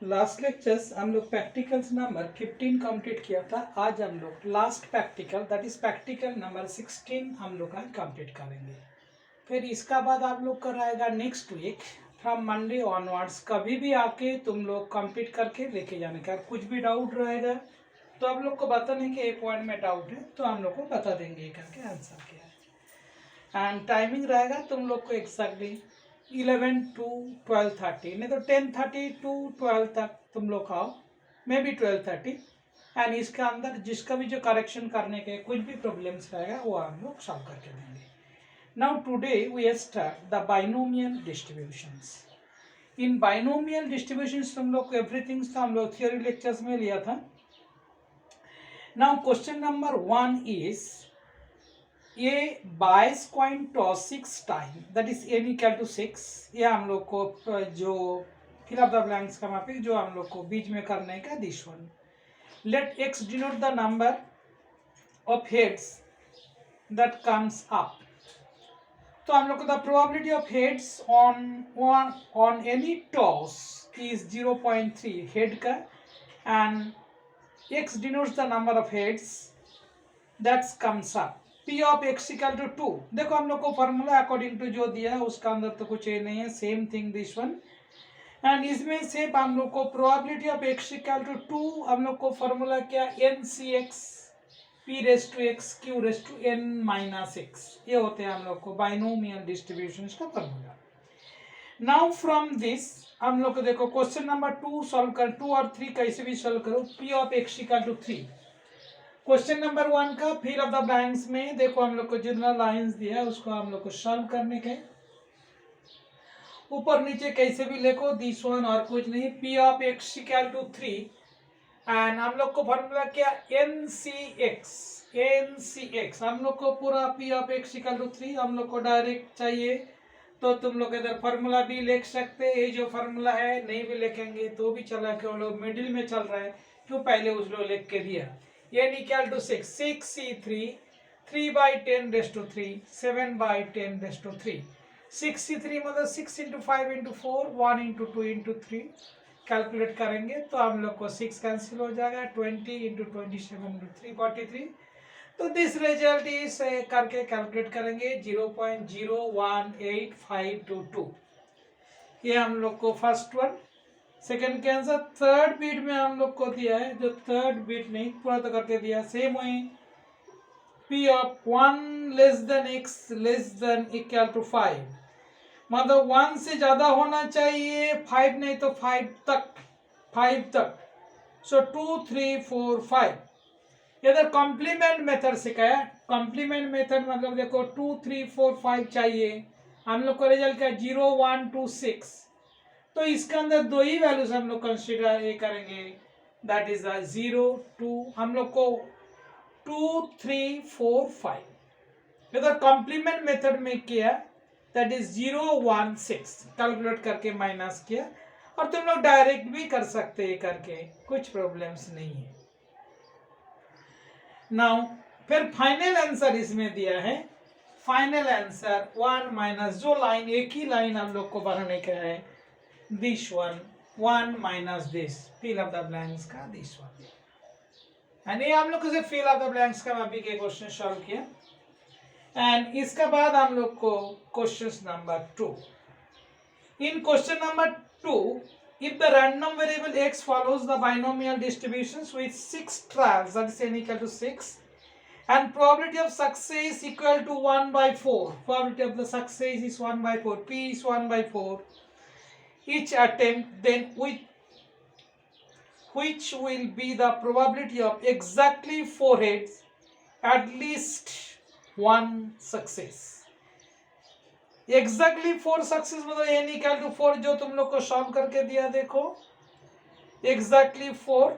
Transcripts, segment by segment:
Last lectures हम लोग practicals number 15 complete किया था। आज हम लोग last practical that is practical number 16 हम लोग आज कंप्लीट करेंगे। फिर इसका बाद आप लोग का रहेगा next week from Monday onwards. कभी भी आके तुम लोग कंप्लीट करके लेके जाने का। कुछ भी डाउट रहेगा तो आप लोग को बताने के एक पॉइंट में डाउट है तो हम लोग को बता देंगे करके आंसर क्या है। एंड टाइमिंग रहेगा तुम लोग को एक्जैक्टली 11 to 12:30, नहीं तो 10:30 to 12 तक तुम लोग आओ, मे बी 12:30। एंड इसके अंदर जिसका भी जो करेक्शन करने के कुछ भी प्रॉब्लम्स रहेगा वो हम लोग सॉल्व करके देंगे। Now today we start the binomial distributions. In binomial distributions तुम लोग को एवरीथिंग तो हम लोग थियोरी लेक्चर्स में लिया था। नाउ क्वेश्चन नंबर 1 इज ये bias coin toss 6 time that is n equal to 6। ये हम लोग को जो फिल अप द ब्लैंक्स का मापिक जो हम लोग को बीच में करने का this one. Let x denote the number of heads that comes up. तो हम लोग को the probability of heads on any toss is 0.3 head का and x denotes the number of heads that comes up. P of x equal to 2। देखो हम लोग को formula according to जो दिया है उसका अंदर तो कुछ ये नहीं है, same thing this one. And इसमें से हम लोग को probability of x equal to 2 हम लोग को फॉर्मूला क्या NCx p raise to x q raise to n minus x, ये होते हैं हम लोग को बाइनोमियल डिस्ट्रीब्यूशंस का फॉर्मूला। नाउ फ्रॉम दिस हम लोग को देखो क्वेश्चन नंबर 2 सॉल्व कर, 2 और 3 कैसे भी सॉल्व करो। P of x equal to 3। Question number 1 का फिल ऑफ द ब्लैंक्स में देखो हम लोग को जितना लाइंस दिया है उसको हम लोग को सॉल्व करने के ऊपर नीचे कैसे भी लिखो दिस वन और कुछ नहीं। P of x equal to 3 and हम लोग को फॉर्मूला क्या NCx हम लोग को पूरा P of x equal to 3 हम लोग को डायरेक्ट चाहिए तो तुम लोग इधर फॉर्मूला भी लिख सकते। ये जो फॉर्मूला है नहीं भी लिखेंगे तो भी चला, क्यों लोग मिडिल में चल रहा है क्यों पहले उस लोग लिख के दिया। n equal to 6 6c3 3/10 raise to 3 7/10 raise to 3। 6c3 मतलब 6 into 5 into 4 1 into 2 into 3 calculate करेंगे तो हम लोग को 6 कैंसिल हो जाएगा। 20 इंटू 27 इंटू 343। तो दिस रिजल्ट इज करके कैलकुलेट करेंगे 0.01852। ये हम लोग को फर्स्ट वन। सेकेंड के आंसर थर्ड बीट में हम लोग को दिया है, जो थर्ड बीट नहीं पूरा तो करके दिया। सेम वही P of 1 less than x less than equal to 5 मतलब 1 से ज्यादा होना चाहिए, 5 नहीं तो 5 तक। सो 2 3 4 5 इधर कॉम्प्लीमेंट मेथड से क्या है, कॉम्प्लीमेंट मेथड मतलब देखो 2 3 4 5 चाहिए। हम लोग को रिजल्ट क्या 0 1 2 6, तो इसके अंदर दो ही वैल्यूज हम लोग कंसिडर ये करेंगे दैट इज 0 2। हम लोग को 2 3 4 5 इधर कॉम्प्लीमेंट मेथड में किया दैट इज 0 1 6 कैलकुलेट करके माइनस किया। और तुम लोग डायरेक्ट भी कर सकते हैं करके, कुछ प्रॉब्लम्स नहीं है। नाउ फिर फाइनल आंसर इसमें दिया है। फाइनल आंसर 1 माइनस जो लाइन एक ही लाइन हम लोग को बनाने का है this one 1 minus this fill of the blanks का दिस वन। एंड ये हम लोग से फिल ऑफ द ब्लैंक्स का अभी के क्वेश्चन सॉल्व किया। एंड इसके बाद हम लोग को question number 2। In question number 2 if the random variable x follows the binomial distributions with 6 trials that is n equal to 6 and probability of success equal to 1/4, probability of the success is 1/4, p is 1/4 each attempt, then which will be the probability of exactly 4 heads at least one success। Exactly 4 success मतलब n equal to 4 जो तुम लोग को solve करके दिया देखो exactly 4।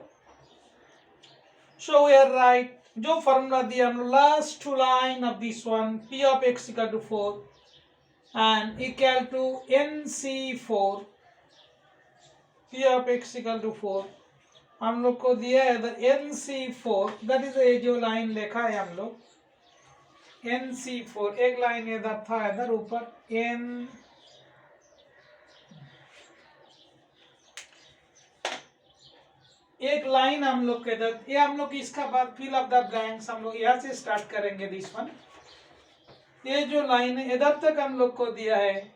So we are right, जो formula दिया हम लोग last two line of this one P of x equal to 4 and equal to NC4 P of x equal to 4 हम लोग को दिया है इधर NC4 दैट इज ये जो लाइन लिखा है हम लोग NC4 एक लाइन इधर था इधर ऊपर एक लाइन हम लोग के इधर, ये हम लोग इसका बाद फिल अप द ब्लैंक्स हम लोग यहाँ से स्टार्ट करेंगे दिस वन। ये जो लाइन है इधर तक हम लोग को दिया है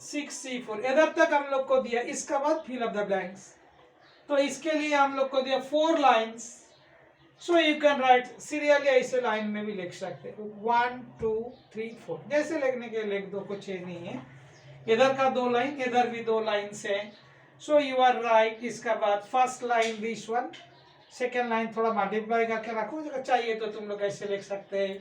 6C4, इधर तक हम लोग को दिया, इसका बाद फिल अप द ब्लैंक्स। तो इसके लिए हम लोग को दिया 4 lines. So you can write serially, ऐसे लाइन में भी लिख सकते हो 1 2 3 4, जैसे लिखने के लिख दो, कुछ नहीं है। इधर का 2 लाइन, इधर भी 2 लाइन है। So you are right. इसका बाद first line this one, second line थोड़ा मल्टीप्लाई करके रखो, अगर चाहिए तो तुम लोग ऐसे लिख सकते हैं।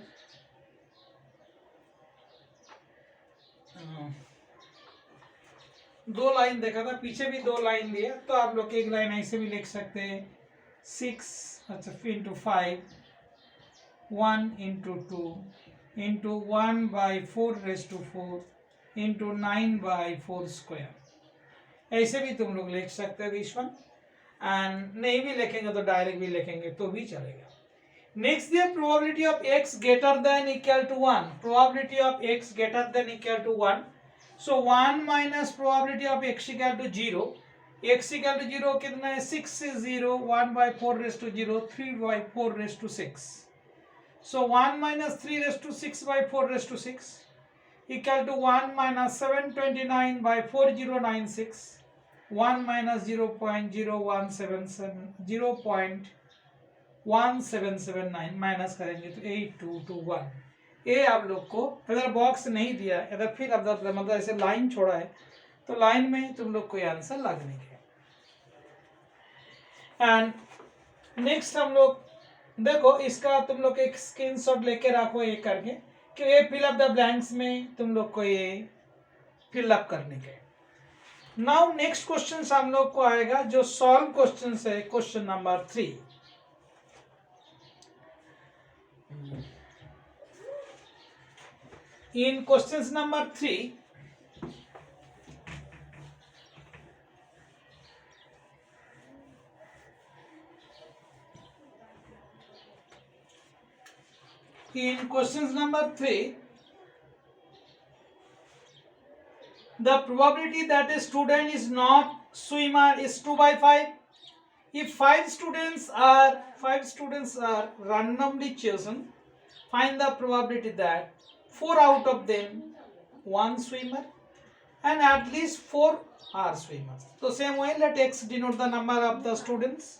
2 लाइन देखा था, पीछे भी 2 लाइन दिया, तो आप लोग एक लाइन ऐसे भी लिख सकते हैं 6 अच्छा into 5 1 into 2 into 1/4 into 9/4 square, ऐसे भी तुम लोग लिख सकते हैं दिस वन। एंड नहीं भी लिखेंगे तो डायरेक्ट भी लिखेंगे तो भी चलेगा। नेक्स्ट दिया probability of x greater than equal to 1, probability of x greater than equal to 1। So 1 minus probability of x equal to 0, x equal to 0 कितना है 6 से 0, 1/4 3/4 सो 1 minus 3/6/4 equal to 1 minus 729/4096, 1 minus 0.1779 minus करेंगे तो 8221। ये आप लोग को अगर बॉक्स नहीं दिया, अगर फिर अब मतलब ऐसे लाइन छोड़ा है तो लाइन में तुम लोग को ये आंसर लगने के। एंड नेक्स्ट हम लोग देखो, इसका तुम लोग एक स्क्रीनशॉट लेके रखो ये करके, कि ये फिल अप द ब्लैंक्स में तुम लोग को ये फिल अप करने के। नाउ नेक्स्ट क्वेश्चन हम लोग को आएगा जो सॉल्व क्वेश्चन है, question number 3। In questions number 3, the probability that a student is not swimmer is 2/5. If 5 students are randomly chosen, find the probability that 4 out of them 1 swimmer and at least 4 are swimmers. So same way, let x denote the number of the students.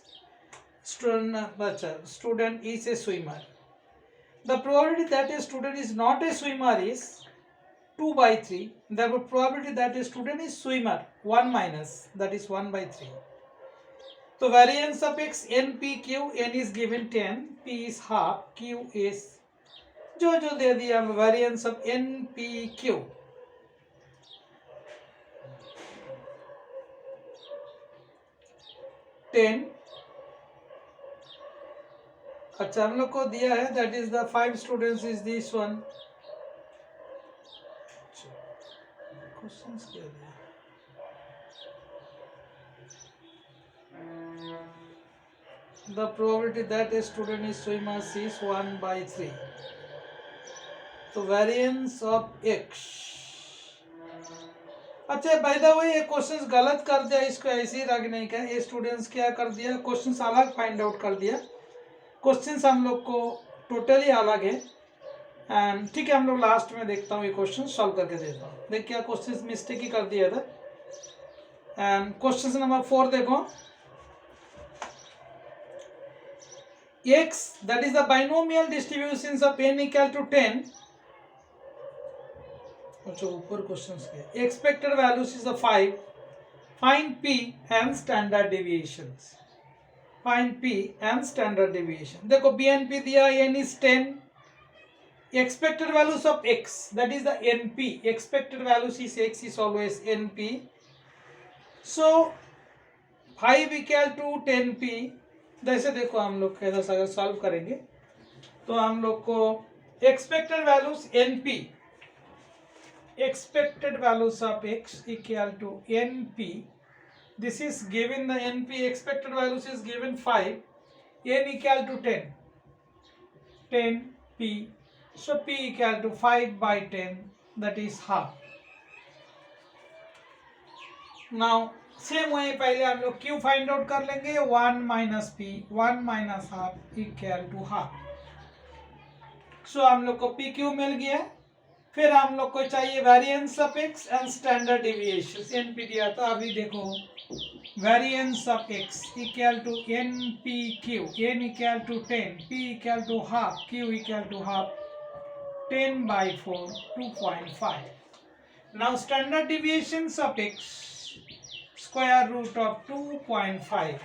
Student is a swimmer. The probability that a student is not a swimmer is 2/3. The probability that a student is swimmer 1 minus, that is 1/3. So variance of x n p q, n is given 10, p is half, q is जो दे दिया variance of N P Q, ten. अच्छा हम लोग को दिया है that is the 5 students is this one. Questions क्या दिया, the probability that a student is swimmer is 1/3। तो वेरिएंस ऑफ एक्स, अच्छा बाय द वे ये क्वेश्चंस गलत कर दिया, इसको ऐसे ही रखने का। ये स्टूडेंट्स क्या कर दिया, क्वेश्चंस अलग फाइंड आउट कर दिया। क्वेश्चंस हम लोग को टोटली अलग है। एंड ठीक है, हम लोग लास्ट में देखता हूँ ये क्वेश्चन सॉल्व करके देता हूँ। देख क्या क्वेश्चंस मिस्टेक ही कर दिया था। एंड क्वेश्चन नंबर 4 देखो, x that is the binomial distributions of n equal to 10। अच्छा ऊपर क्वेश्चंस के expected values is 5, find p and standard deviations, find p and standard deviation. देखो bnp दिया, n is 10, expected values of x that is the np, expected values is x is always np। so 5 equal to 10p। जैसे देखो हम लोग कैसे अगर solve करेंगे तो हम लोग को expected values np, expected values of x equal to np, this is given the np expected values is given 5, n equal to 10 p, so p equal to 5/10, that is half। now same वही पहले हम लोग Q find out कर लेंगे, 1 minus p, 1 minus half equal to half. So हम लोग को P Q मिल गया। फिर हम लोग को चाहिए variance of X and standard deviation, NP दिया था। अभी देखो variance of X equal to N P Q, N equal to 10, P equal to half, Q equal to half, 10/4, 2.5. Now standard deviations of x, square root of 2.5.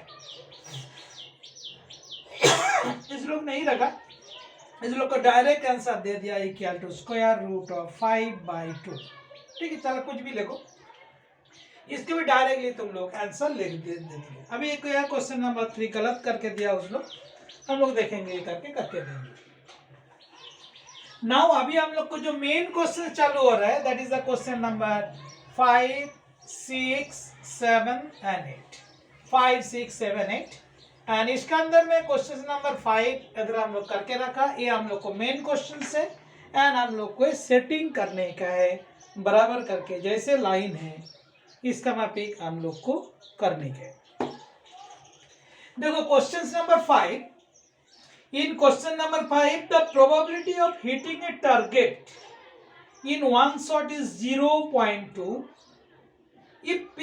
इस लोग नहीं रखा, इस लोग को डायरेक्ट आंसर दे दिया equal to square root of 5/2। ठीक है, चलो कुछ भी लिखो, इसके भी डायरेक्टली तुम लोग आंसर लिख दे देंगे। अभी एक क्वेश्चन नंबर 3 गलत करके दिया उस लोग, हम लोग देखेंगे ये करके देंगे। नाउ अभी हम लोग को जो मेन क्वेश्चन चालू हो रहा है that is the question number 5, 6, 7 and 8। 5, 6, 7, 8 and इसके अंदर में क्वेश्चन नंबर 5 अगर हम लोग करके रखा, ये हम लोग को मेन क्वेश्चन है एंड हम लोग को सेटिंग करने का है बराबर करके, जैसे लाइन है इसका मैपिंग हम लोग को करने के। देखो question number 5, in question number 5 the probability of hitting a target in one shot is 0.2 if p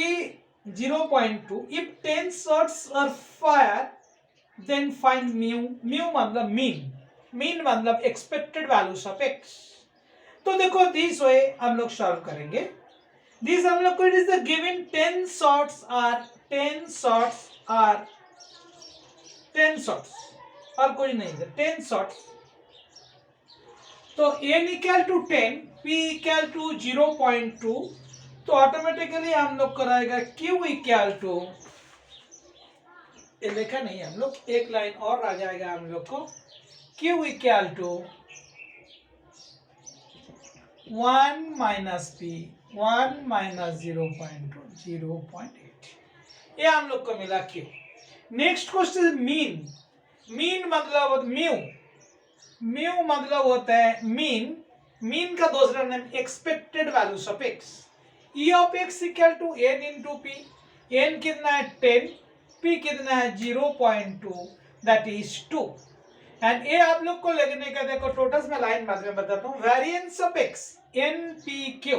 0.2 if 10 shots are fired then find mu मतलब mean मतलब expected values of x। तो देखो दिस वे हम लोग solve करेंगे। This हम लोग को it is the given 10 shots और कुछ नहीं है, 10 shots। तो n equal to 10, p equal to 0.2, तो ऑटोमेटिकली हम लोग को रहेगा q इक्वल टू, ये लिखा नहीं हम लोग, एक लाइन और आ जाएगा हम लोग को, q equal to 1 minus p, 1 minus 0.2, 0.8, ये हम लोग को मिला q। नेक्स्ट क्वेश्चन मीन मतलब म्यू मतलब होता है मीन का दूसरा नाम expected values of X. E of X equal to N into P, N कितना है 10, पी कितना है 0.2 दैट इज 2 एंड ए आप लोग को लिखने का देखो टोटल्स में लाइन बाद में बताता हूँ। Variance of X N P Q,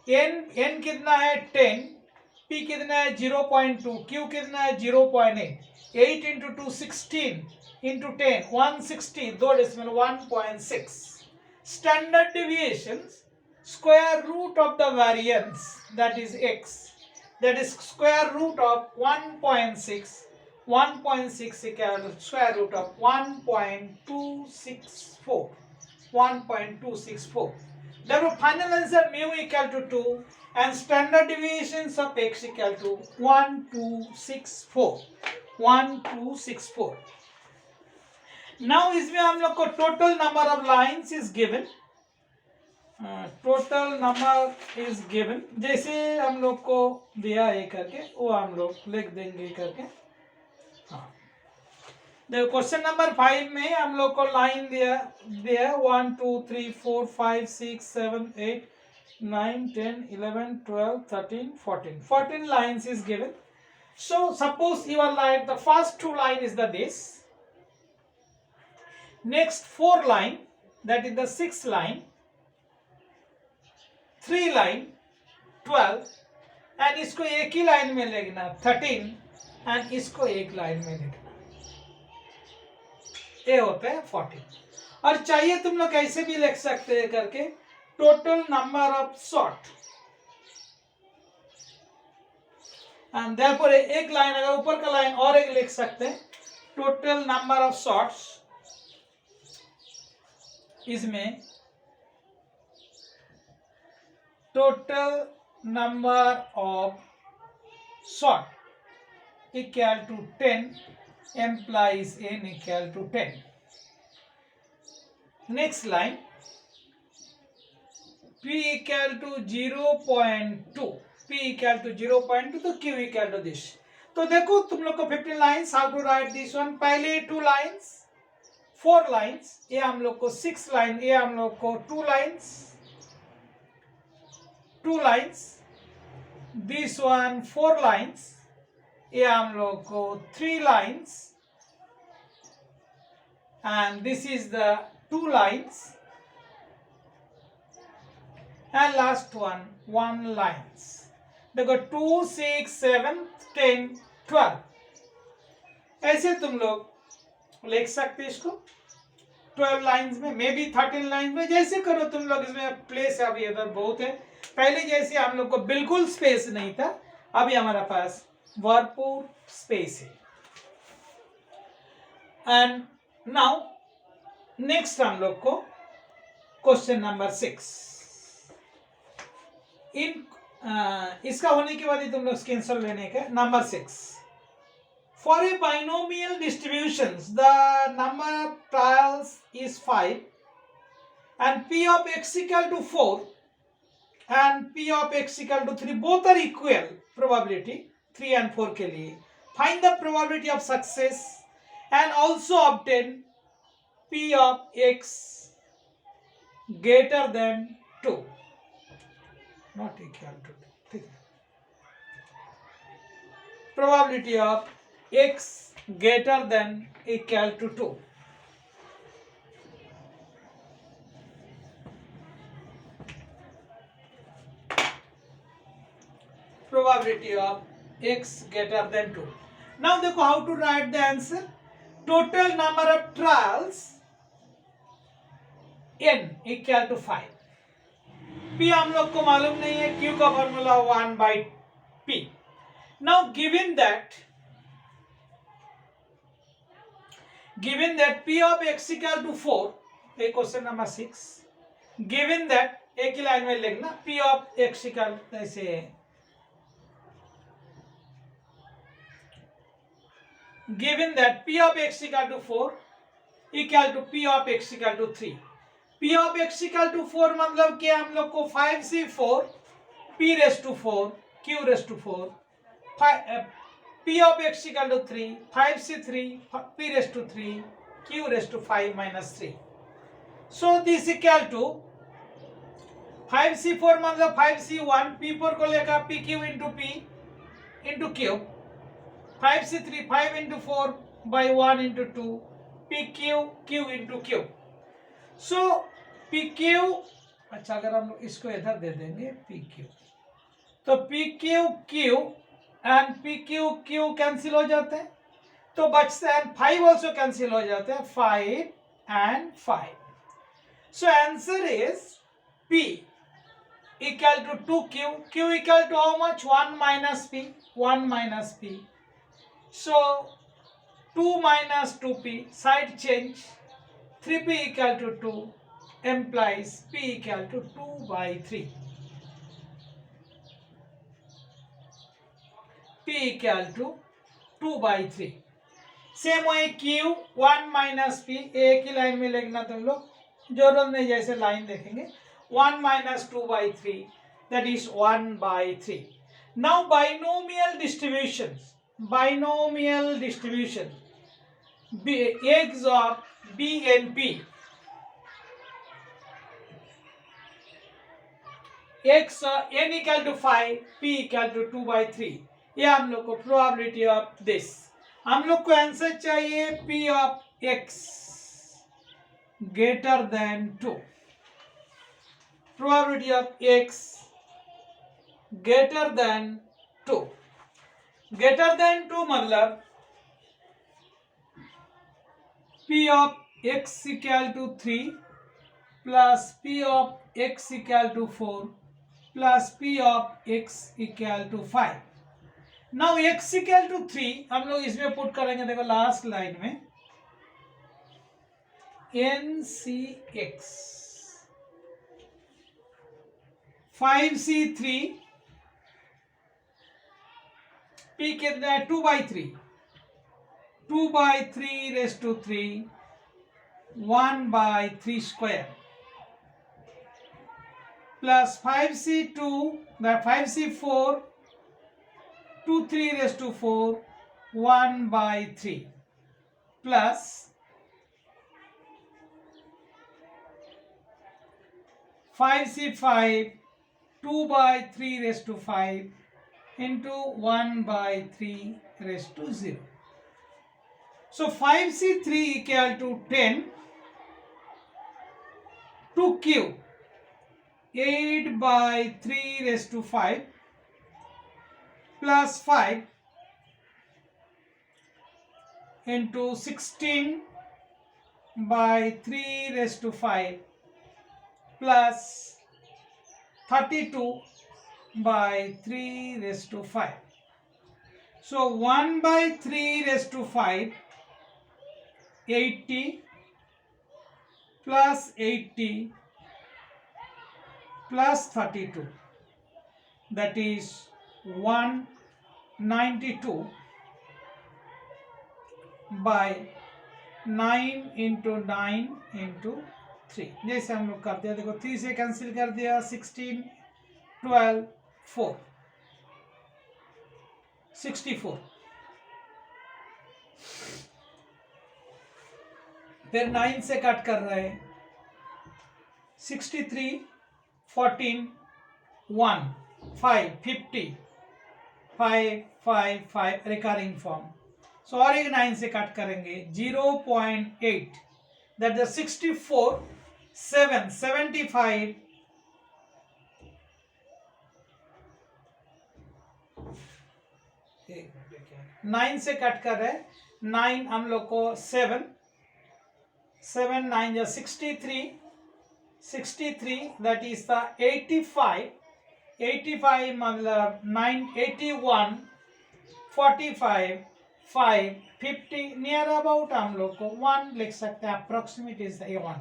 N कितना है 10, पी कितना है 0.2, क्यू कितना है 0.8, 8 इंटू 2 16 इंटू 10 160, दो decimal 1.6। Standard deviations square root of the variance that is x, that is square root of 1.6, 1.6 equal to square root of 1.264, 1.264। Therefore final answer mu equal to 2 and standard deviations of x equal to 1264, 1264। Now इसमें हम लोग को total number of lines is given, total number is given, जैसे हम लोग को दिया है करके वो हम लोग लिख देंगे करके। हाँ देखो क्वेश्चन नंबर 5 में हम लोग को लाइन दिया 1 2 3 4 5 6 7 8 9 10 11 12 13 14 lines is given। So suppose your line, the first two line is the this, next 4 line that is the 6th line, 3 line 12 and इसको एक ही लाइन में लिखना 13 and इसको एक लाइन में लिखना, ये होता है 14। और चाहिए तुम लोग ऐसे भी लिख सकते हैं करके total number of shot and therefore एक लाइन अगर ऊपर का लाइन और एक लिख सकते हैं टोटल नंबर ऑफ शॉट्स, इसमें total number of shot equal to 10 implies n equal to 10। next line p equal to 0.2, p equal to 0.2 तो q equal to this। तो देखो तुम लोग को 15 lines, how to write this one, पहले 2 lines 4 lines, ये हम लोग को 6 लाइन, ये हम लोग को 2 लाइन्स दिस वन 4 लाइन्स, ये हम लोग को 3 lines, and this is the 2 lines, and last one 1 lines. देखो 2, 6, 7, 10, 12 ऐसे तुम लोग लिख सकते इसको 12 लाइन्स में, मे बी 13 लाइन्स में, जैसे करो तुम लोग। इसमें प्लेस अभी इधर बहुत है, पहले जैसे हम लोग को बिल्कुल स्पेस नहीं था, अभी हमारा पास भरपूर स्पेस है। एंड नाउ नेक्स्ट हम लोग को क्वेश्चन नंबर 6, इन इसका होने के बाद ही तुम लोग स्क्रीनशॉट लेने का। Number 6, for a binomial distributions the number of trials is 5 and p of x equal to 4 and p of x equal to 3 both are equal probability 3 and 4 के लिए find the probability of success and also obtain p of x greater than 2 not equal to 2, ठीक है। probability of x greater than equal to 2, probability of x greater than 2। now देखो how to write the answer, total number of trials n equal to 5, p हम लोग को मालूम नहीं है, q का formula 1 by p। now given that p of x equal to 4, ये question number 6, given that एक ही लाइन में लिखना, p of x equal ऐसे, given that p of x equal to 4 equal to p of x equal to 3, p of x equal to 4 मतलब कि हम लोग को 5c4 p raised to 4 q raised to 4, p of x equal to 3 5c3 p raised to 3 q raised to 5 minus 3। so this equal to 5c4 मतलब 5c1 p4 को लेकर pq into p into q, 5c3 5 into 4 by 1 into 2 pq q into q। so pq, अच्छा अगर हम इसको इधर दे देंगे pq, तो pq q and pq q cancel हो जाते हैं, तो बचते हैं 5 ऑल्सो कैंसिल हो जाते हैं, 5 and 5। so answer is p equal to 2q, q equal to how much, 1 minus p, 1 minus p, so 2 minus 2p, side change, 3p equal to 2 implies p equal to 2 by 3, p equal to 2 by 3। Same way q 1 minus p, एक ही line में लिखना तुम लोग, जो में जैसे line देखेंगे, 1 minus 2 by 3 that is 1 by 3। now binomial distribution x of b and p, x n equal to 5 p equal to 2 by 3, ये हम लोग को प्रोबेबिलिटी ऑफ दिस, हम लोग को आंसर चाहिए p of x greater than 2, probability of x greater than 2, greater than 2 मतलब p of x equal to 3 plus p of x equal to 4 plus p of x equal to 5। Now x equal to 3 हम लोग इसमें put करेंगे, देखो last line में NCX 5C3 p कितना है 2 by 3, 2 by 3 raised to 3 1 by 3 square plus 5C2 that 5C4 2 3 raised to 4 1 by 3 plus 5C5 2 by 3 raised to 5 into 1/3 raised to 0. So 5c3 equal to 10 to q 8/3 raised to 5 plus 5 into 16/3 raised to 5 plus 32/3 raised to 5. So 1/3 raised to 5, 80 plus 80 plus 32, that is 192 by 9 into 9 into 3. जैसे हम लोग करते हैं, देखो 3 से cancel कर दिया, 16 12 4 64, फिर 9 से कट कर रहे हैं, 63 14 1 5 50 5 5 5 रिकरिंग फॉर्म. सो और एक 9 से कट करेंगे, 0.8, दैट इज 64 7 75 9 से कट कर रहे, 9 हम लोग को 7 7 9 या 63 दैट इज द 85 मतलब 9 81 45 5 50 नियर अबाउट हम लोग को 1 लिख सकते हैं, अप्रोक्सीमेट इज 1.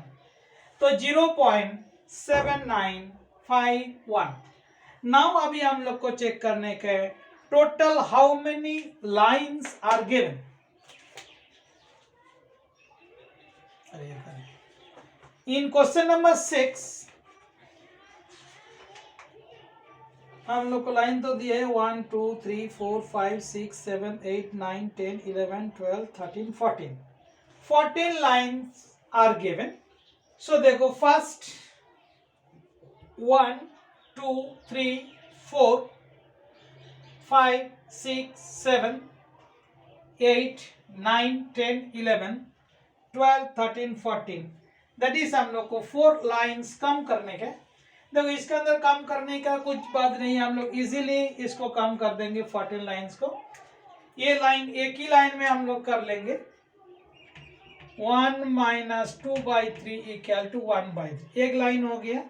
तो 0.7951. नाउ अभी हम लोग को चेक करने के total how many lines are given. In question number 6 हम लोग को लाइन तो दिए है 1 2 3 4 5 6 7 8 9 10 11 12 13 14. 14 लाइन्स आर गिवन. सो देखो फर्स्ट 1 2 3 4 5 6 7 8 9 10 11 12 13 14, दैट इज हम लोग को 4 लाइन्स कम करने के. देखो इसके अंदर कम करने का कुछ बात नहीं है, हम लोग इजीली इसको कम कर देंगे 14 लाइन्स को. ये लाइन एक ही लाइन में हम लोग कर लेंगे, 1 minus 2/3 equal to 1/3. एक लाइन हो गया.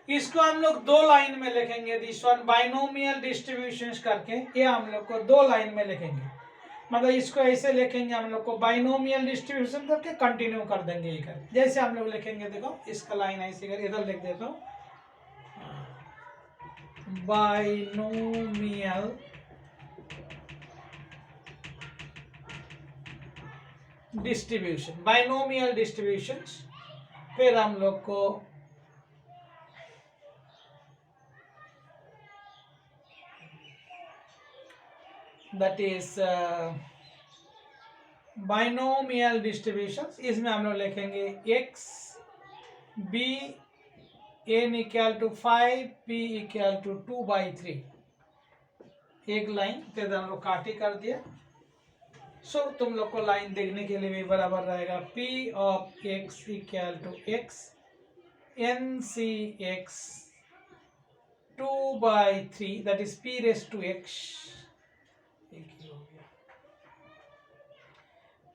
इसको हम लोग 2 लाइन में लिखेंगे, दिस वन बाइनोमियल डिस्ट्रीब्यूशंस करके ये हम लोग को 2 लाइन में लिखेंगे. मतलब इसको ऐसे लिखेंगे हम लोग को बाइनोमियल डिस्ट्रीब्यूशन करके कंटिन्यू कर देंगे ये कर. जैसे हम लोग लिखेंगे, देखो इसका लाइन ऐसे कर, इधर लिख देता हूँ, बाइनोमियल डिस्ट्रीब्यूशन, बाइनोमियल डिस्ट्रीब्यूशंस. फिर हम लोग को दैट इज बाइनोमियल डिस्ट्रीब्यूशंस. इसमें हम लोग लिखेंगे x b n equal to 5 p equal to 2/3. एक लाइन फिर हम लोग काटी कर दिया. सो तुम लोग को लाइन देखने के लिए भी बराबर रहेगा, p of x equal to x n c x 2/3, that is p raise to x,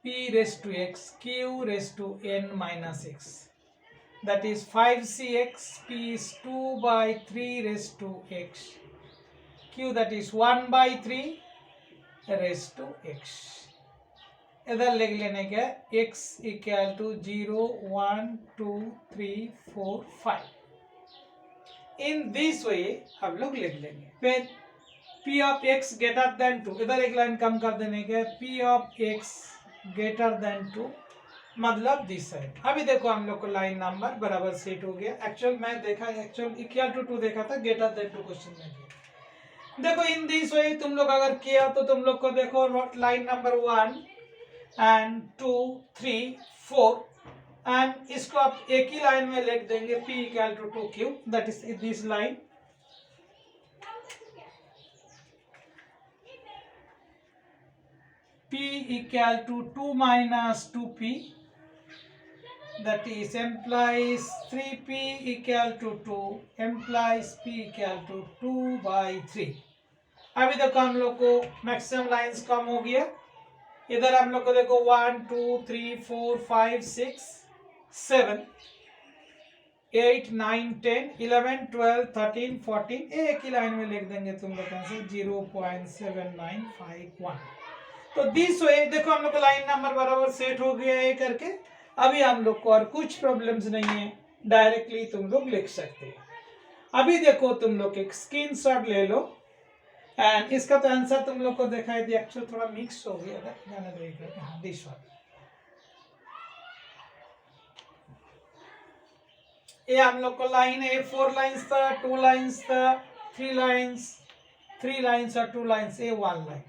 p raise to x q raise to n minus x, that is 5cx, p is 2/3 raised to x, q that is 1/3 raised to x. इधर लिख लेने के x equal to 0 1 2 3 4 5. In this way हम लोग लिख लेंगे. फिर p of x greater than 2, इधर एक लाइन कम कर देने के, p of x greater than 2 मतलब दिस है. अभी देखो हम लोग को लाइन नंबर बराबर सेट हो गया. एक्चुअल मैं देखा, एक्चुअल इक्वल टू 2 देखा था, ग्रेटर देन 2 क्वेश्चन में किया. देखो इन दिस वे तुम लोग अगर किया तो तुम लोग को देखो लाइन नंबर 1 एंड 2 3 4 एंड इसको आप एक ही लाइन में लिख देंगे, p equal to 2q, that is this line. p equal to 2 minus 2p, that is implies 3p equal to 2 implies p equal to 2 by 3। अभी देखो हम लोग को मैक्सिमम लाइंस कम हो गया। इधर हम लोग को देखो 1 2 3 4 5 6 7 8 9 10 11 12 13 14 एक ही लाइन में लिख देंगे तुम लोग आंसर 0.7951। तो दिस वे देखो हम लोग को लाइन नंबर बराबर सेट हो गया है करके। अभी हम लोग को और कुछ प्रॉब्लम्स नहीं है, डायरेक्टली तुम लोग लिख सकते हैं। अभी देखो तुम लोग एक स्क्रीनशॉट ले लो एंड इसका तो आंसर तुम लोग को दिखाई दिया, एक्चुअली थोड़ा मिक्स हो गया था। दिस वन ये हम लोग को लाइन है, 4 लाइंस था, 2 लाइंस था, 3 लाइंस और 2 लाइंस, ये 1 लाइन।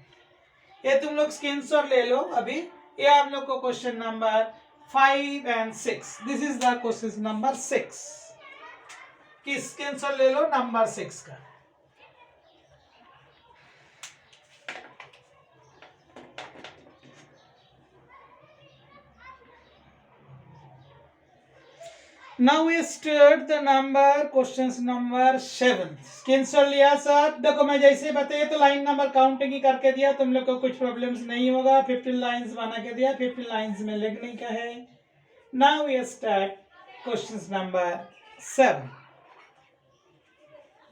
ये तुम लोग स्क्रीनशॉट ले लो। अभी ये हम लोग को question number 5 and 6, this is the question number 6 की स्क्रीनशॉट ले लो नंबर 6 का। Now we start the number questions number 7। Screenshot लिया सब। देखो मैं जैसे बताया तो लाइन नंबर काउंटिंग ही करके दिया, तुम लोग को कुछ प्रॉब्लम्स नहीं होगा। 15 लाइंस बना के दिया, 15 लाइंस में लिखने का है। Now we start questions number 7।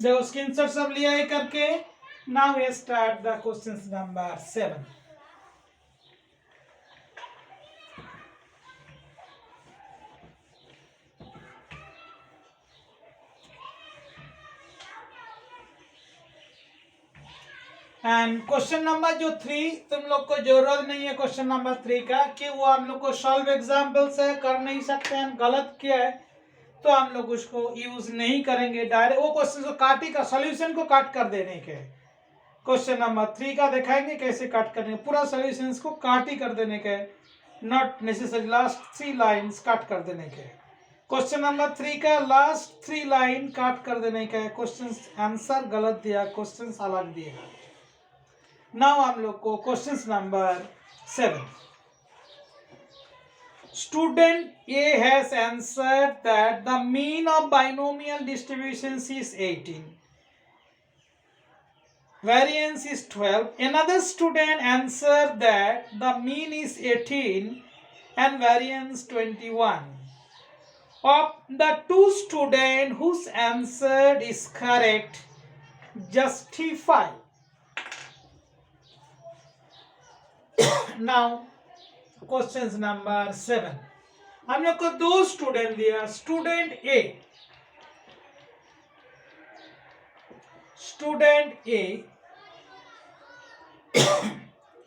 देखो स्क्रीनशॉट सब लिया है करके। Now we start the questions number 7। And question number जो 3 तुम लोग को जरूरत नहीं है क्वेश्चन नंबर 3 का, कि वो हम लोग को सॉल्व एग्जाम्पल से कर नहीं सकते हैं, गलत किया है तो हम लोग उसको यूज नहीं करेंगे। डायरेक्ट वो क्वेश्चन को काट ही का सॉल्यूशन को काट कर देने के, क्वेश्चन नंबर 3 का दिखाएंगे कैसे काट करने, पूरा सॉल्यूशन को काट ही कर देने के, नॉट नेसेसरी लास्ट 3 लाइंस काट कर देने के। क्वेश्चन नंबर 3 का लास्ट 3 लाइन काट कर देने का, क्वेश्चन आंसर गलत दिया, क्वेश्चन अलग दिया। नाउ हम लोग को question number 7। Student A has answered that the mean of binomial distributions is 18, variance is 12. Another student answered that the mean is 18 and variance 21. Of the 2 students whose answer is correct, justify। Now question number 7, हम लोग को 2 student दिया, student ए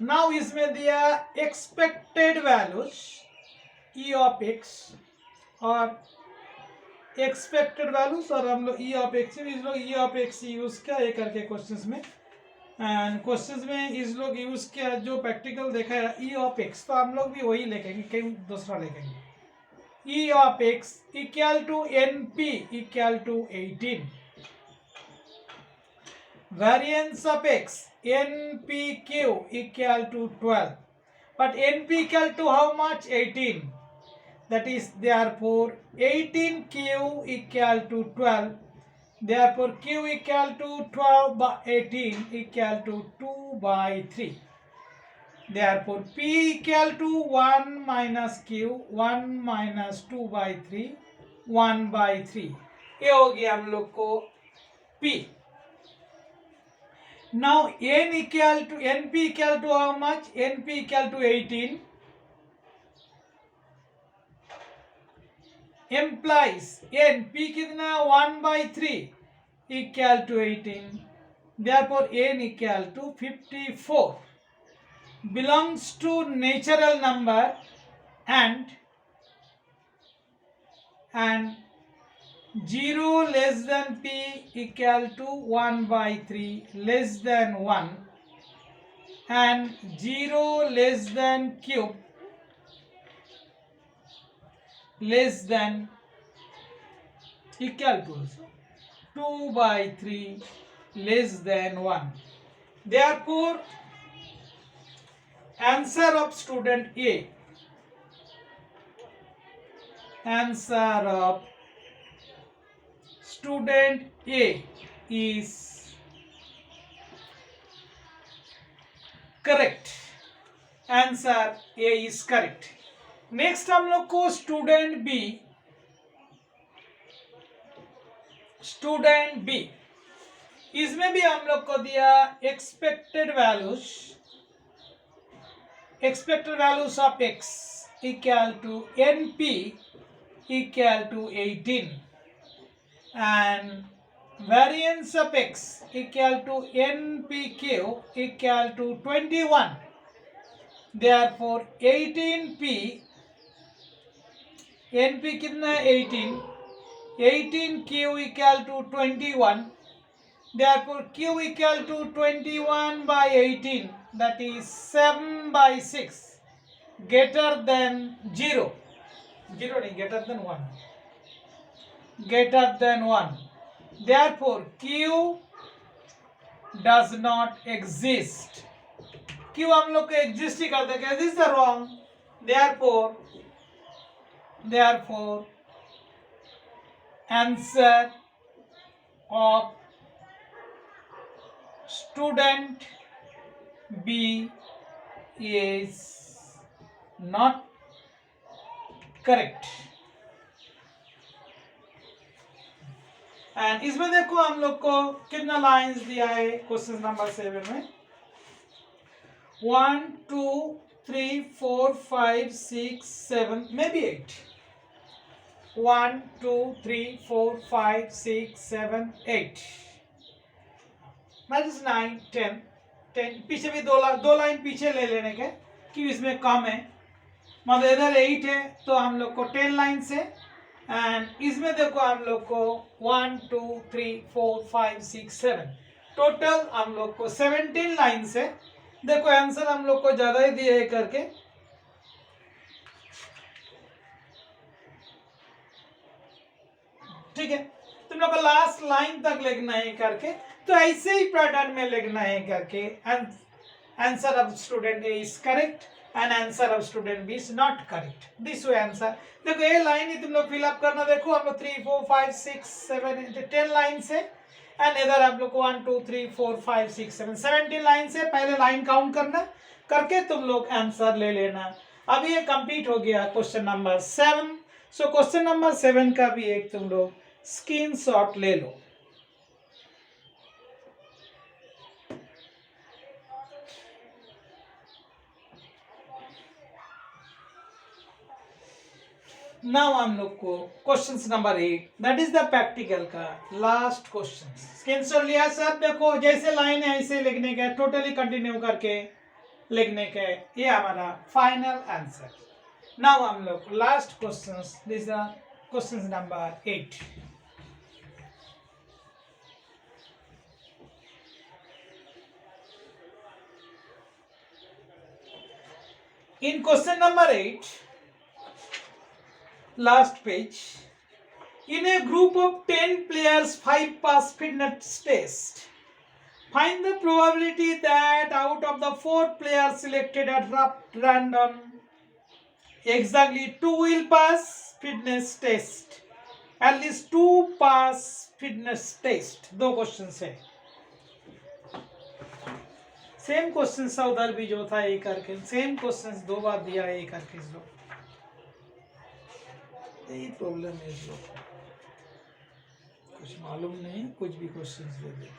now इसमें दिया expected values E of x और expected values, और हम लोग ई ऑफ एक्स यूज किया ये करके क्वेश्चंस में। एंड क्वेश्चंस में इस लोग यूज किया जो प्रैक्टिकल देखा है ई ऑफ एक्स, तो हम लोग भी वही लिखेंगे, कहीं दूसरा लिखेंगे। E of X equal to N P equal to 18, variance of X N P Q equal to 12, but N P equal to how much 18, that is therefore 18q equal to 12, therefore q equal to 12 by 18 equal to 2 by 3, therefore p equal to 1 minus q 1 minus 2 by 3 1 by 3। ये हो गया हम लोग को p। now n equal to np equal to how much, np equal to 18 implies n p कितना 1 by 3 equal to 18, therefore n equal to 54, belongs to natural number and 0 less than p equal to 1 by 3 less than 1 and 0 less than cube less than equal to 2 by 3 less than 1, therefore answer of student A, answer of student A is correct, answer A is correct. Next हम लोग को student B, student B, इसमें भी हम लोग को दिया expected values of X equal to N P equal to 18 and variance of x equal to npq equal to 21. Therefore 18p, np कितना है 18, 18q equal to 21. Therefore q equal to 21 by 18, that is 7 by 6, greater than 0, 0 नहीं, greater than 1, greater than 1. Therefore q does not exist. q हम लोग को exist ही करते हैं, this is the wrong. Therefore answer of student B is not correct. And इसमें देखो हम लोग को कितना लाइंस दिया है क्वेश्चन नंबर 7 में, 1 2 3 4 5 6 7 मे बी 8, 1 2 3 4 5 6 7 8, that is 9 10 10, पीछे भी दो लाइन पीछे ले लेने के कि इसमें कम है, मतलब इधर 8 है तो हम लोग को 10 लाइन से, एंड इसमें देखो हम लोग को 1 2 3 4 5 6 7, टोटल हम लोग को 17 लाइन से। देखो आंसर हम लोग को ज्यादा ही दिए है करके, ठीक है, तुम लोग को लास्ट लाइन तक लिखना है करके, तो ऐसे ही पैटर्न में लिखना है करके। Answer of student A is correct and answer of student B is not correct. This way answer, देखो ये लाइन ही तुम लोग फिलअप करना, देखो हम लोग 3 4 5 6 7 10 लाइन से, एंड इधर आप लोग को 1 2 3 4 5 6 7 17 लाइन से पहले लाइन काउंट करना, करके तुम लोग आंसर ले लेना। अब ये कंप्लीट हो गया question number 7। So question number 7 का भी एक तुम लोग स्क्रीनशॉट ले लो। नाउ हम लोग को question number 8, that is the practical का लास्ट क्वेश्चन। स्क्रीनशॉट लिया सब, देखो जैसे लाइन है ऐसे लिखने का, टोटली कंटिन्यू करके लिखने का, ये हमारा फाइनल आंसर। नाउ हम लोग last question, this the question number 8। In question number 8, last page, in a group of 10 players 5 pass fitness test, find the probability that out of the 4 players selected at random exactly 2 will pass fitness test, at least 2 pass fitness test। दो question है, same question था उधर भी जो था एक करके, same question दो बार दिया है एक करके, इस लोग यही प्रॉब्लम है इस लोग, कुछ मालूम नहीं, कुछ भी क्वेश्चन दे दे।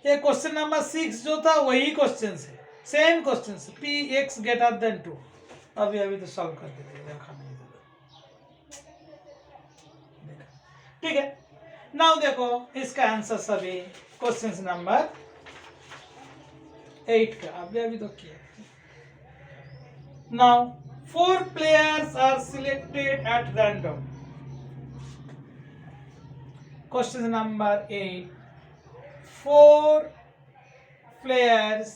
ये क्वेश्चन नंबर 6 जो था वही क्वेश्चन है, सेम क्वेश्चन है, पी एक्स ग्रेटर देन 2। अभी तो सॉल्व कर देते, देखा नहीं देखा, ठीक है। नाउ देखो इसका आंसर सभी क्वेश्चन नंबर 8 का अभी तो किया। Now 4 players are selected at random. Question number 8. 4 players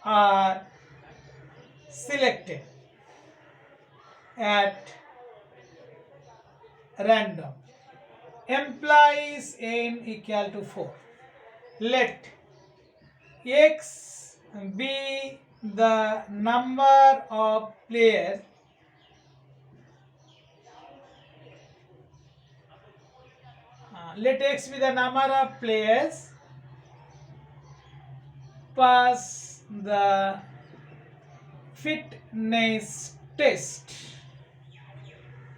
are selected at random. Implies n equal to 4. Let x be the number of players let x be the number of players pass the fitness test.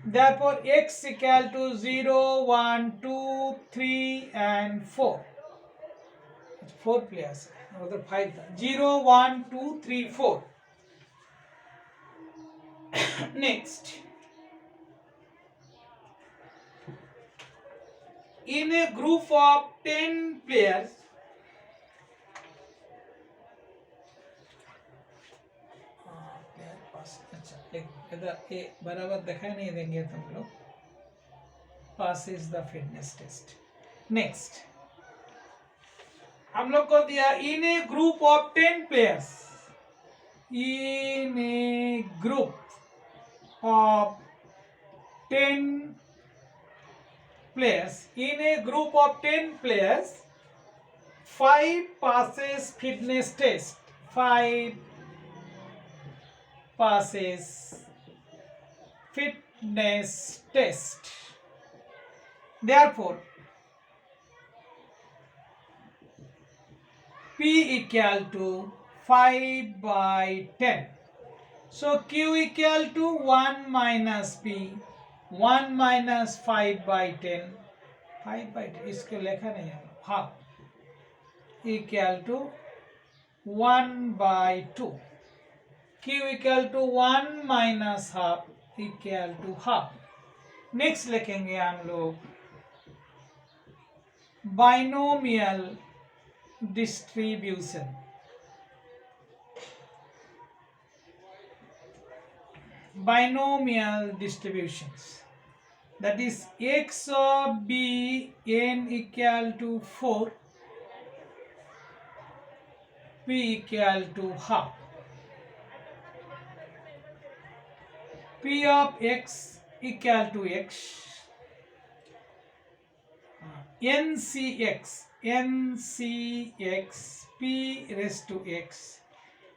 Therefore, x equal to 0, 1, 2, 3 and 4. 4 players. Another 5. 0, 1, 2, 3, 4. Next. In a group of 10 players, इधर ए बराबर दिखाई नहीं देंगे तुम लोग. passes the fitness test. Next, हम लोग को दिया in a group of 10 players. In a group of 10 players. In a group of 10 players, 5 passes fitness test. 5 passes fitness test. Therefore, P equal to 5 by 10. So Q equal to 1 minus P. 1 minus 5 by 10. 5 by 10. इसके लिखा नहीं है. Half. Equal to 1 by 2. Q equal to 1 minus half equal to half. Next लिखेंगे हम लोग binomial distribution. Binomial distributions. That is x of b n equal to 4. P equal to half. P of x equal to x. NCX P raised to x.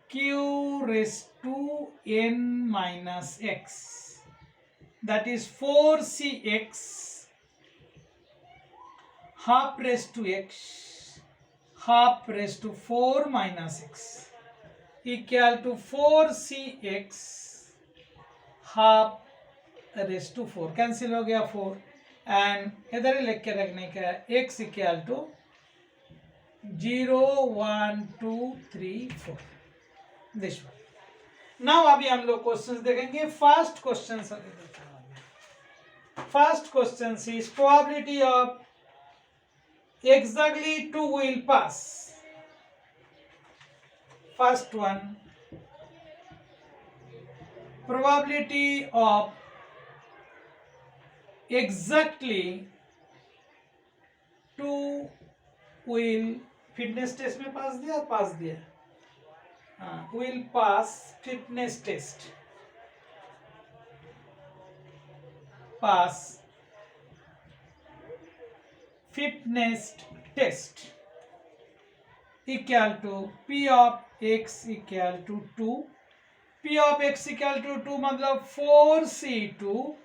Q raised to n minus x. That is 4cx half raised to x half raised to 4 minus x equal to 4cx half raised to 4. Cancel हो गया 4 and इधर ही लिख के रखने का x equal to 0, 1, 2, 3, 4. This one. Now अभी हम लोग क्वेश्चंस देखेंगे. First question is probability of exactly 2 will pass. First one, probability of exactly 2 will fitness test में पास दिया will pass fitness test. Pass fitness test equal to P of x equal to 2. P of x equal to 2 मतलब 4c2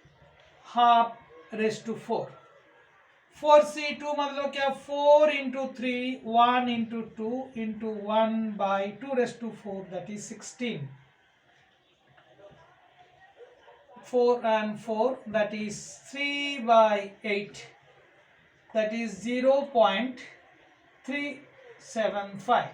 half raised to 4. 4c2 मतलब क्या 4 into 3 1 into 2 into 1 by 2 raised to 4 that is 16. 4 and 4 that is 3 by 8. That is 0.375.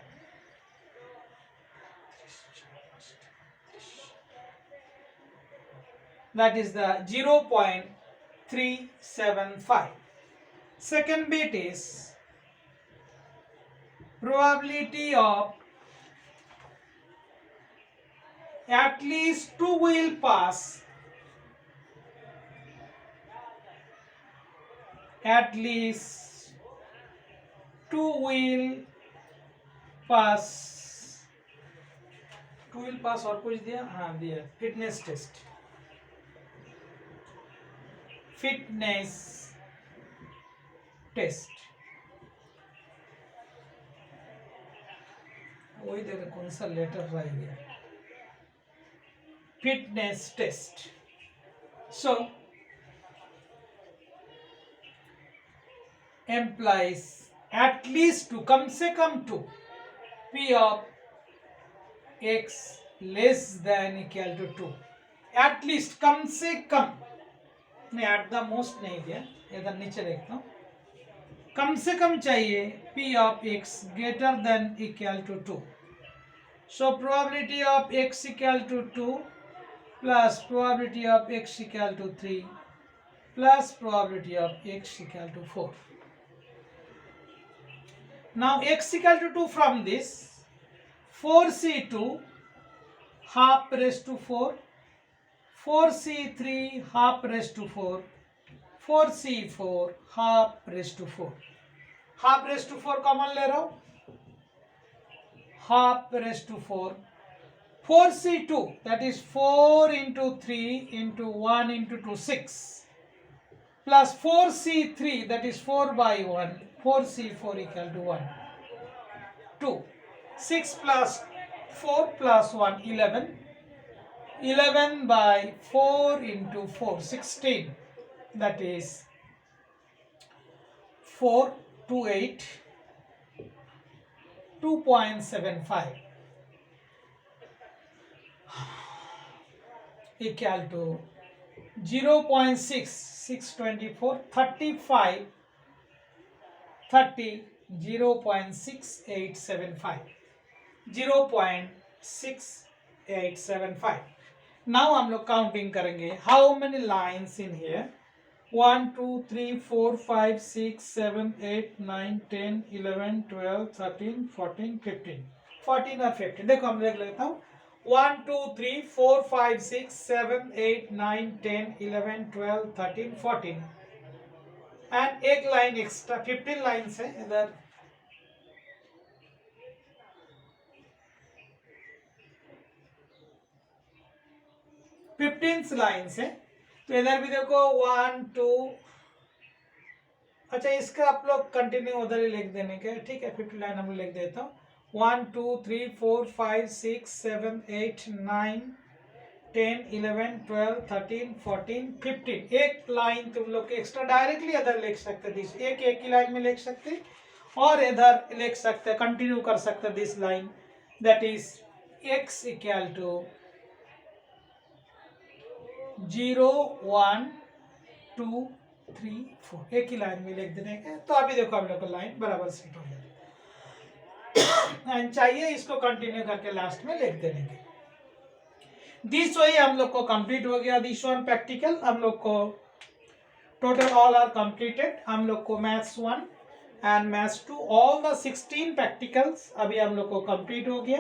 That is the 0.375. Second bit is probability of at least 2 will pass. At least 2 will pass. 2 will pass और कुछ दिया दिया fitness test. Fitness test वही देखो कौन सा letter रह गया, fitness test. So employees at least two, कम से कम two, p of x less than equal to 2, at least कम से कम, नहीं एट द मोस्ट नहीं दिया, इधर नीचे देखता हूँ, कम से कम चाहिए p of x greater than equal to 2। So probability of x equal to 2 plus probability of x equal to 3 plus probability of x equal to 4। Now x equal to 2 from this 4c2 half raised to 4, 4c3 half raised to 4, 4c4 half raised to 4, half raised to 4 common ले रहा हूं, half raised to 4, 4c2 that is 4 into 3 into 1 into 2 6 plus 4c3 that is 4 by 1, 4c4 equal to 1 2, 6 plus 4 plus 1 11, 11 by 4 into 4 16, that is 4 to 8 2.75 equal to 0.6 624 35 30 0.6875 0.6875। Now हम लोग counting करेंगे, how many lines in here, 1 2 3 4 5 6 7 8 9 10 11 12 13 14 15 14 और 15। देखो हम देख लेता हूँ, 1 2 3 4 5 6 7 8 9 10 11 12 13 14 and एक लाइन एक्स्ट्रा 15 लाइन है इधर, फिफ्टीन लाइन से, तो इधर भी देखो 1 2, अच्छा इसका आप लोग कंटिन्यू उधर ही लिख देने के, ठीक है 50 लाइन हम लिख देता हूँ, 1 2 3 4 5 6 7 8 9 10 11 12 13 14 15, एक लाइन तुम लोग एक्स्ट्रा डायरेक्टली इधर लिख सकते, दिस एक ही लाइन में लिख सकते और इधर लिख सकते, कंटिन्यू कर सकते this line, that is x equal to 0 1 2 3 4, एक ही लाइन में लिख देने का। तो अभी देखो हम लोग का लाइन बराबर सेट हो गया एंड चाहिए इसको कंटिन्यू करके लास्ट में लिख देने के। दिस वे हम लोग को कंप्लीट हो गया, दिस वन प्रैक्टिकल हम लोग को टोटल ऑल आर कंप्लीटेड, हम लोग को maths 1 and maths 2 all the 16 practicals अभी हम लोग को कंप्लीट हो गया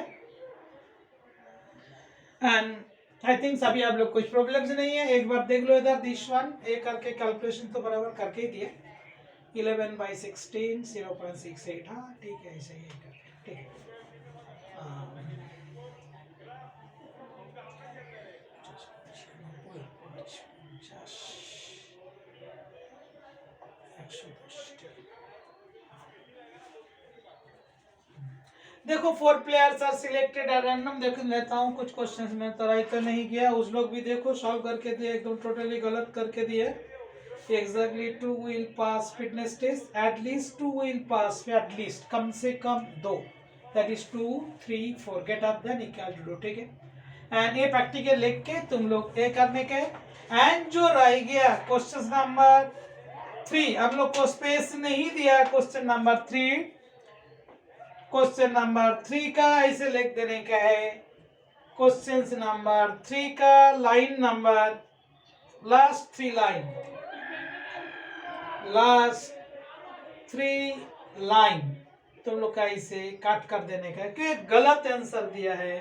एंड आई थिंक सभी आप लोग कुछ प्रॉब्लम्स नहीं है, एक बार देख लो इधर दिस वन, एक करके कैलकुलेशन तो बराबर करके ही दिए, 11 by 16 0.68, हाँ ठीक है ऐसे ही ठीक है। देखो 4 players are selected at random, देख लेता हूँ कुछ क्वेश्चंस में तो राइट तो नहीं किया, उस लोग भी देखो सॉल्व करके दिए, एकदम टोटली गलत करके दिए। Exactly 2 will pass fitness test, at least 2 will pass, at least कम से कम 2, that is 2 3 4 get up then equal to 2, ठीक है। एंड ये प्रैक्टिकल लिख के तुम लोग ये करने के, एंड जो रह गया क्वेश्चन नंबर 3 हम लोग को स्पेस नहीं दिया, क्वेश्चन नंबर 3, क्वेश्चन नंबर 3 का ऐसे लिख देने का है, क्वेश्चन नंबर 3 का line number last 3 line, last 3 line तुम लोग का ऐसे काट कर देने का है कि गलत आंसर दिया है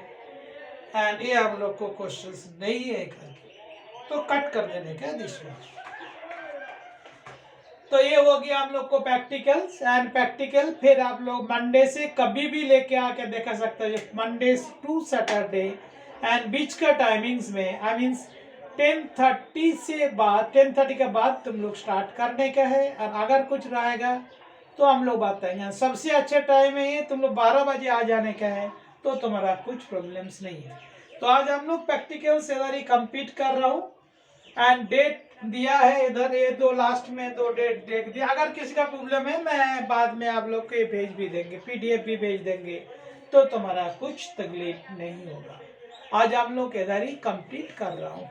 एंड ये हम लोग को क्वेश्चंस नहीं है करके, तो कट कर देने का दिस वन। तो ये हो गया हम लोग को प्रैक्टिकल्स एंड प्रैक्टिकल, फिर आप लोग मंडे से कभी भी लेके आके देखा सकते हो, मंडे टू सैटरडे एंड बीच का टाइमिंग्स में, आई मीन्स 10:30 से बाद, 10:30 के बाद तुम लोग स्टार्ट करने का है, और अगर कुछ रहेगा तो हम लोग बताएंगे। सबसे अच्छा टाइम है ये, तुम लोग 12 बजे आ जाने का है, तो तुम्हारा कुछ प्रॉब्लम्स नहीं है। तो आज हम लोग प्रैक्टिकल्स इधर ही कंप्लीट कर रहा हूँ एंड डेट दिया है इधर, ये दो लास्ट में दो डेट देख दिया। अगर किसी का प्रॉब्लम है मैं बाद में आप लोग को ये भेज भी देंगे, पीडीएफ भी भेज देंगे, तो तुम्हारा कुछ तकलीफ नहीं होगा। आज हम लोग इधर ही कंप्लीट कर रहा हूँ,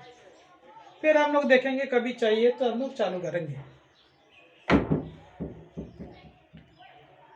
फिर हम लोग देखेंगे कभी चाहिए तो हम लोग चालू करेंगे।